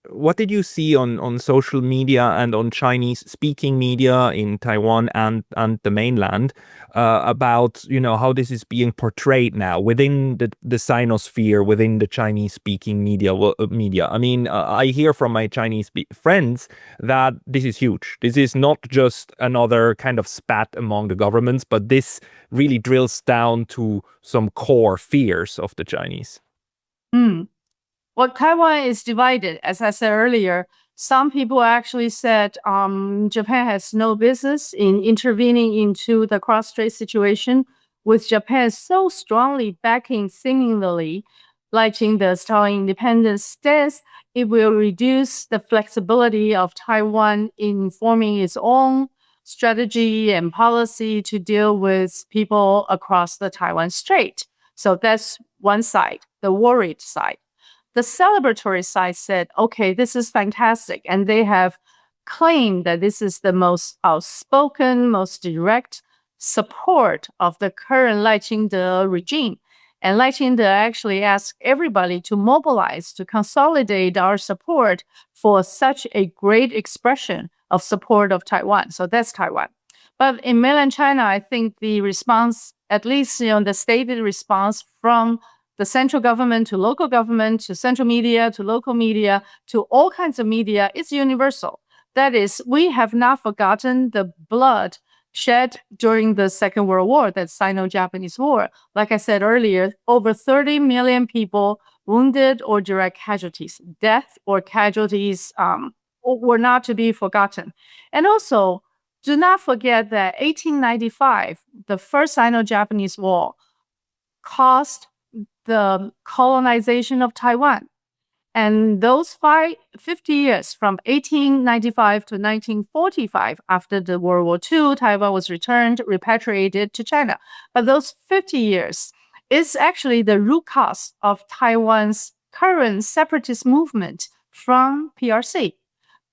what did you see on social media and on Chinese-speaking media in Taiwan and the mainland about, how this is being portrayed now within the Sinosphere, within the Chinese-speaking media? I mean, I hear from my Chinese friends that this is huge. This is not just another kind of spat among the governments, but this really drills down to some core fears of the Chinese. Well, Taiwan is divided. As I said earlier, some people actually said Japan has no business in intervening into the cross-strait situation, with Japan so strongly backing seemingly赖清德independence stance. It will reduce the flexibility of Taiwan in forming its own strategy and policy to deal with people across the Taiwan Strait. So that's one side, the worried side. The celebratory side said, okay, this is fantastic. And they have claimed that this is the most outspoken, most direct support of the current赖清德regime. And赖清德actually asked everybody to mobilize, to consolidate our support for such a great expression of support of Taiwan. So that's Taiwan. But in mainland China, I think the response, at least the stated response from the central government to local government to central media to local media to all kinds of media, is universal. That is, we have not forgotten the blood shed during the Second World War, that Sino-Japanese War. Like I said earlier, over 30 million people wounded or direct casualties. Death or casualties were not to be forgotten. And also, do not forget that 1895, the first Sino-Japanese War, caused the colonization of Taiwan. And those 50 years, from 1895 to 1945, after the World War II, Taiwan was repatriated to China. But those 50 years is actually the root cause of Taiwan's current separatist movement from PRC.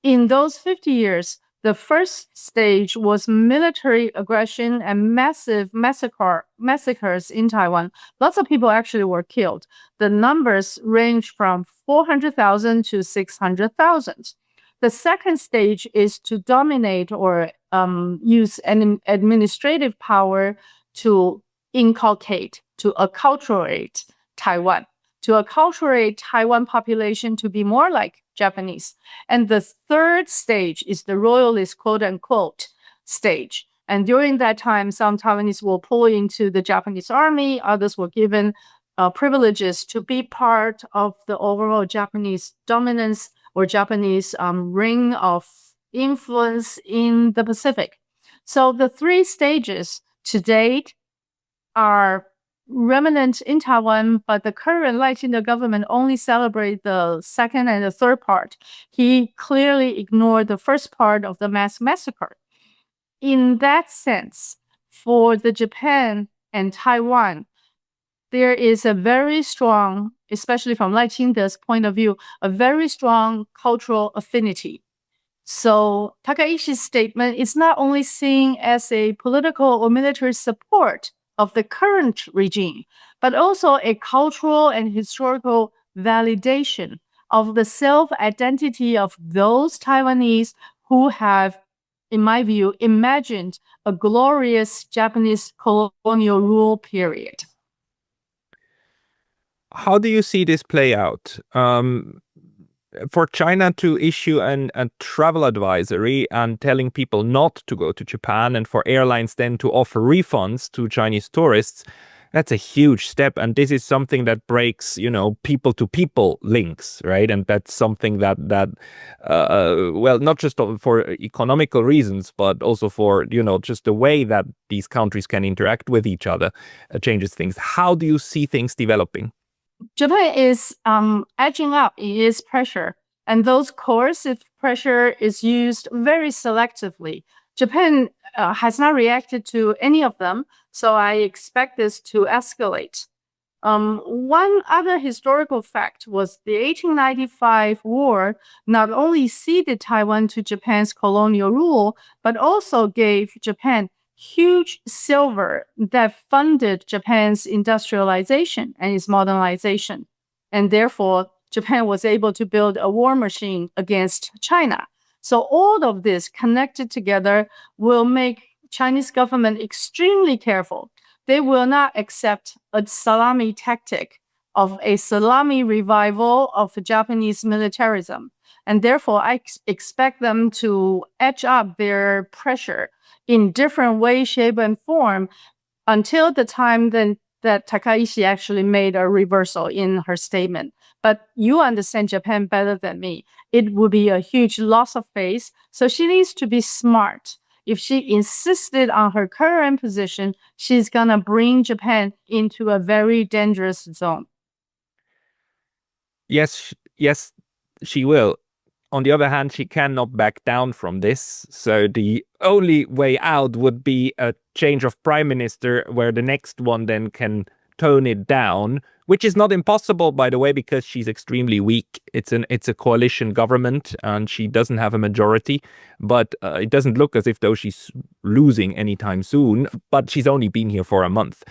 In those 50 years, the first stage was military aggression and massive massacres in Taiwan. Lots of people actually were killed. The numbers range from 400,000 to 600,000. The second stage is to dominate or use an administrative power to inculcate, to acculturate Taiwan, to acculturate Taiwan population to be more like Japanese. And the third stage is the royalist, quote unquote, stage. And during that time, some Taiwanese will pull into the Japanese army. Others were given privileges to be part of the overall Japanese dominance or Japanese ring of influence in the Pacific. So the three stages to date are remnant in Taiwan, but the current赖清德government only celebrate the second and the third part. He clearly ignored the first part of the mass massacre. In that sense, for the Japan and Taiwan, there is a very strong, especially from赖清德point of view, a very strong cultural affinity. So Takaishi's statement is not only seen as a political or military support of the current regime, but also a cultural and historical validation of the self-identity of those Taiwanese who have, in my view, imagined a glorious Japanese colonial rule period. How do you see this play out? For China to issue a travel advisory and telling people not to go to Japan, and for airlines then to offer refunds to Chinese tourists, that's a huge step. And this is something that breaks, people to people links, right? And that's something that well, not just for economical reasons, but also for, just the way that these countries can interact with each other changes things. How do you see things developing? Japan is edging up its pressure, and those coercive pressure is used very selectively. Japan has not reacted to any of them, so I expect this to escalate. One other historical fact was the 1895 war not only ceded Taiwan to Japan's colonial rule, but also gave Japan huge silver that funded Japan's industrialization and its modernization. And therefore, Japan was able to build a war machine against China. So all of this connected together will make Chinese government extremely careful. They will not accept a salami tactic of a salami revival of Japanese militarism. And therefore, I expect them to edge up their pressure in different way, shape, and form until the time then that Takaishi actually made a reversal in her statement. But you understand Japan better than me. It would be a huge loss of face. So she needs to be smart. If she insisted on her current position, she's going to bring Japan into a very dangerous zone. Yes, she will. On the other hand, she cannot back down from this. So the only way out would be a change of prime minister where the next one then can tone it down, which is not impossible, by the way, because she's extremely weak. It's a coalition government and she doesn't have a majority, but it doesn't look as if though she's losing anytime soon, but she's only been here for a month.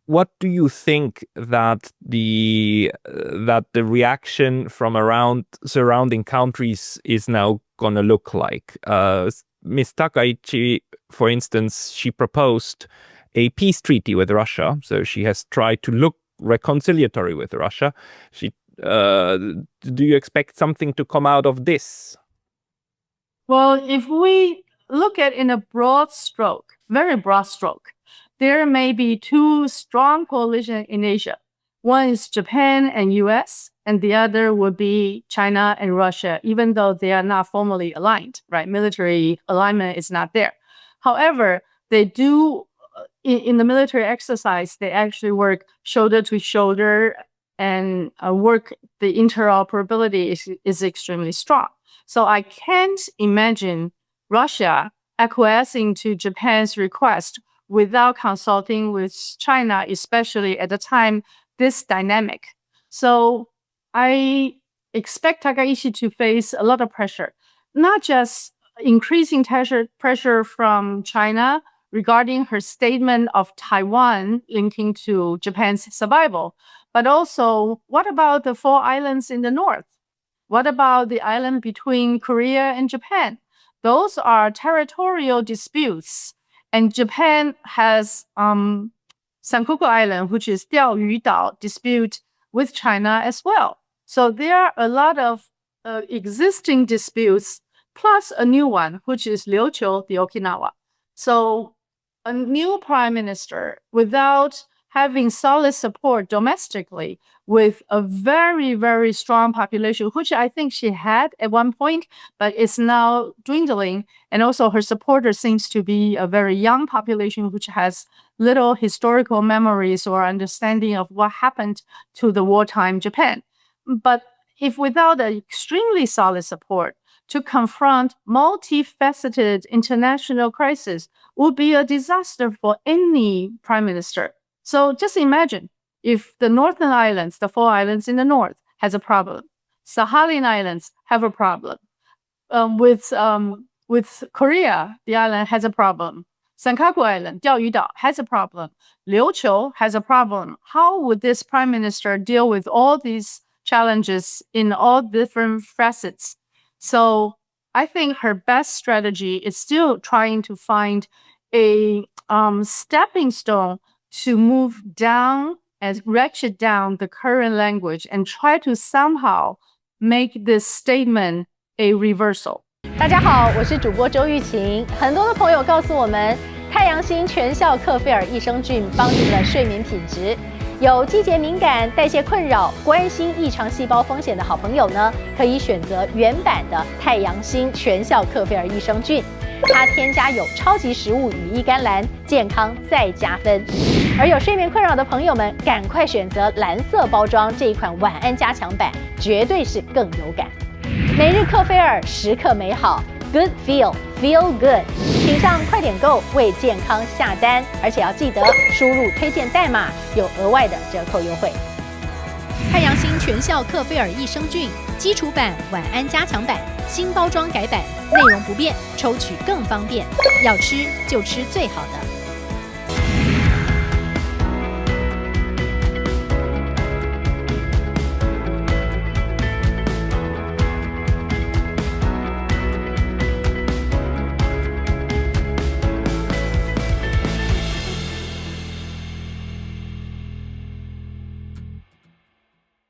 What do you think that the reaction from around surrounding countries is now going to look like? Ms. Takaichi, for instance, she proposed a peace treaty with Russia, so she has tried to look reconciliatory with Russia. Do you expect something to come out of this? Well, if we look at in a broad stroke, very broad stroke, there may be two strong coalitions in Asia. One is Japan and US, and the other would be China and Russia, even though they are not formally aligned, right? Military alignment is not there. However, they do, in the military exercise, they actually work shoulder to shoulder and the interoperability is extremely strong. So I can't imagine Russia acquiescing to Japan's request without consulting with China, especially at the time, this dynamic. So I expect Takaishi to face a lot of pressure, not just increasing pressure from China regarding her statement of Taiwan linking to Japan's survival, but also what about the 4 islands in the north? What about the island between Korea and Japan? Those are territorial disputes. And Japan has Senkaku Island, which is 钓鱼岛 dispute with China as well. So there are a lot of existing disputes, plus a new one, which is Ryūkyū, the Okinawa. So a new prime minister, without having solid support domestically, with a very, very strong population, which I think she had at one point, but it's now dwindling. And also her supporter seems to be a very young population, which has little historical memories or understanding of what happened to the wartime Japan. But if without an extremely solid support to confront multifaceted international crisis would be a disaster for any prime minister. So just imagine if the northern islands, the 4 islands in the north, has a problem. Sakhalin Islands have a problem. With Korea, the island has a problem. Senkaku Island, 钓鱼岛, has a problem. Ryūkyū has a problem. How would this prime minister deal with all these challenges in all different facets? So I think her best strategy is still trying to find a stepping stone to move down and ratchet down the current language and try to somehow make this statement a reversal. 大家好，我是主播周玉琴。很多的朋友告诉我们，太阳星全效克菲尔益生菌帮助了睡眠品质。有季节敏感、代谢困扰、关心异常细胞风险的好朋友呢，可以选择原版的太阳星全效克菲尔益生菌。它添加有超级食物羽衣甘蓝，健康再加分。而有睡眠困扰的朋友们，赶快选择蓝色包装这一款晚安加强版，绝对是更有感。每日克菲尔，时刻美好 ，Good Feel Good， 请上快点购为健康下单，而且要记得输入推荐代码，有额外的折扣优惠。太阳星全效克菲尔益生菌基础版、晚安加强版，新包装改版，内容不变，抽取更方便。要吃就吃最好的。